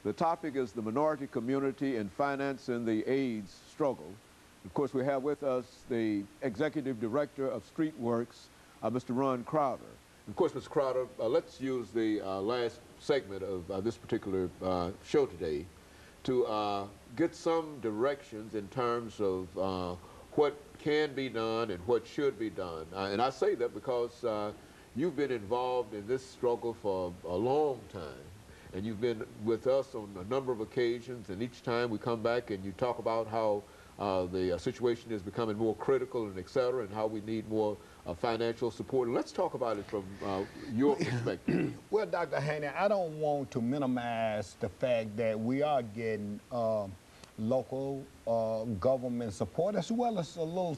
The topic is the minority community and finance in the AIDS struggle. Of course, we have with us the Executive Director of Streetworks, Mr. RCrowder. Of course, Mr. Crowder, let's use the last segment of this particular show today to get some directions in terms of what can be done and what should be done. And I say that because you've been involved in this struggle for a long time, and you've been with us on a number of occasions, and each time we come back and you talk about how the situation is becoming more critical and et cetera, and how we need more financial support. And let's talk about it from your perspective. Well, Dr. Haney, I don't want to minimize the fact that we are getting local government support as well as a little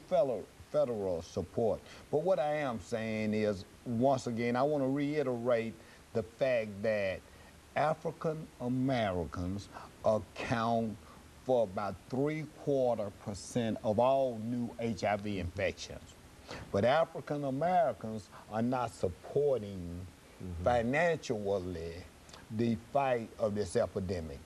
federal support. But what I am saying is, once again, I want to reiterate the fact that African Americans account for about 3/4% of all new HIV infections. But African Americans are not supporting financially the fight of this epidemic.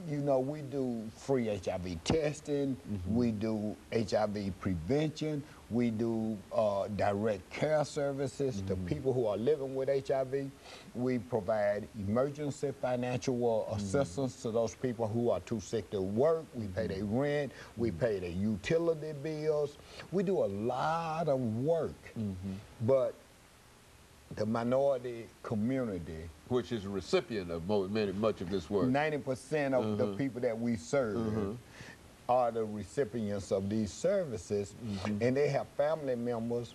You know, we do free HIV testing, we do HIV prevention, we do direct care services to people who are living with HIV. We provide emergency financial assistance to those people who are too sick to work. We pay their rent, we pay their utility bills. We do a lot of work, but the minority community, which is a recipient of much of this work. 90% of the people that we serve are the recipients of these services, and they have family members,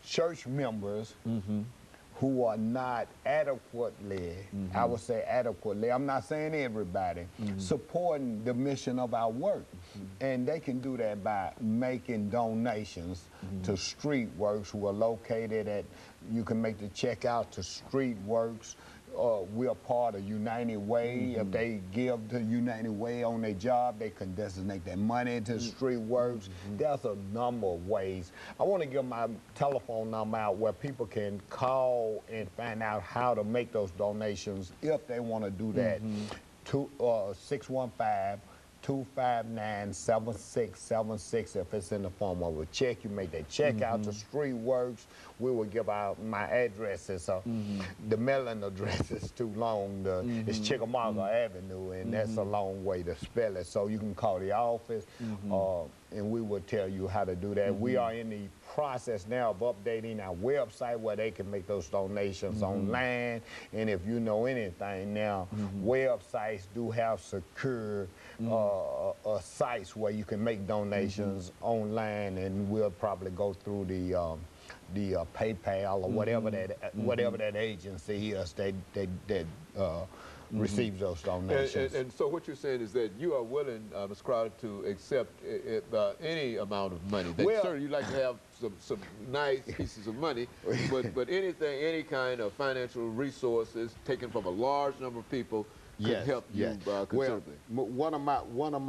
church members, who are not adequately, I would say adequately, I'm not saying everybody, supporting the mission of our work. And they can do that by making donations to Streetworks, who are located at, you can make the check out to Streetworks. We're part of United Way. If they give to United Way on their job, they can designate their money to Streetworks. There's a number of ways. I want to give my telephone number out where people can call and find out how to make those donations if they want to do that. 615-259-7676. If it's in the form of a check, you make that check out to Streetworks. We will give out my addresses. The mailing address is too long. It's Chickamauga Avenue, and that's a long way to spell it. So you can call the office, and we will tell you how to do that. We are in the process now of updating our website where they can make those donations online. And if you know anything now, websites do have secure sites where you can make donations online, and we'll probably go through the PayPal or whatever that agency is that receives those donations. And so what you're saying is that you are willing, Ms. Crowder, to accept any amount of money. Well, certainly you'd like to have some nice pieces of money, but anything, any kind of financial resources taken from a large number of people could help you considerably. Well, one of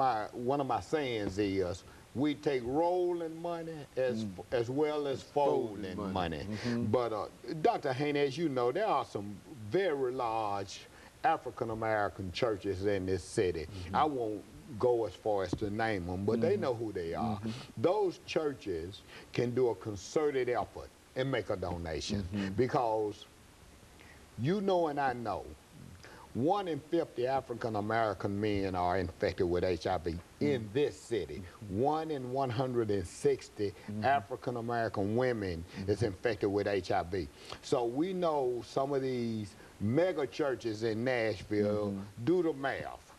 my sayings is, we take rolling money as well as folding money. But Dr. Haney, as you know, there are some very large African-American churches in this city. I won't go as far as to name them, but they know who they are. Those churches can do a concerted effort and make a donation because you know and I know 1 in 50 African-American men are infected with HIV in this city. 1 in 160 African-American women is infected with HIV. So we know some of these mega churches in Nashville, do the math.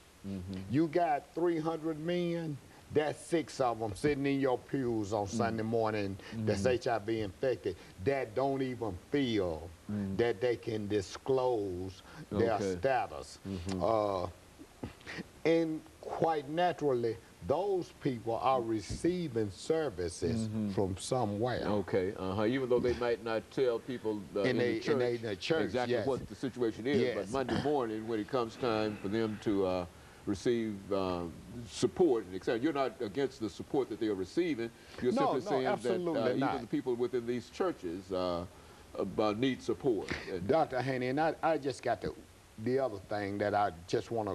You got 300 men, that's 6 of them sitting in your pews on Sunday morning that's HIV infected that don't even feel that they can disclose their status. And quite naturally, those people are receiving services from somewhere. Even though they might not tell people in the church exactly what the situation is, but Monday morning when it comes time for them to receive support, and etc. You're not against the support that they are receiving. You're simply saying that even the people within these churches need support. Dr. Haney, and I just got to the other thing that I just want to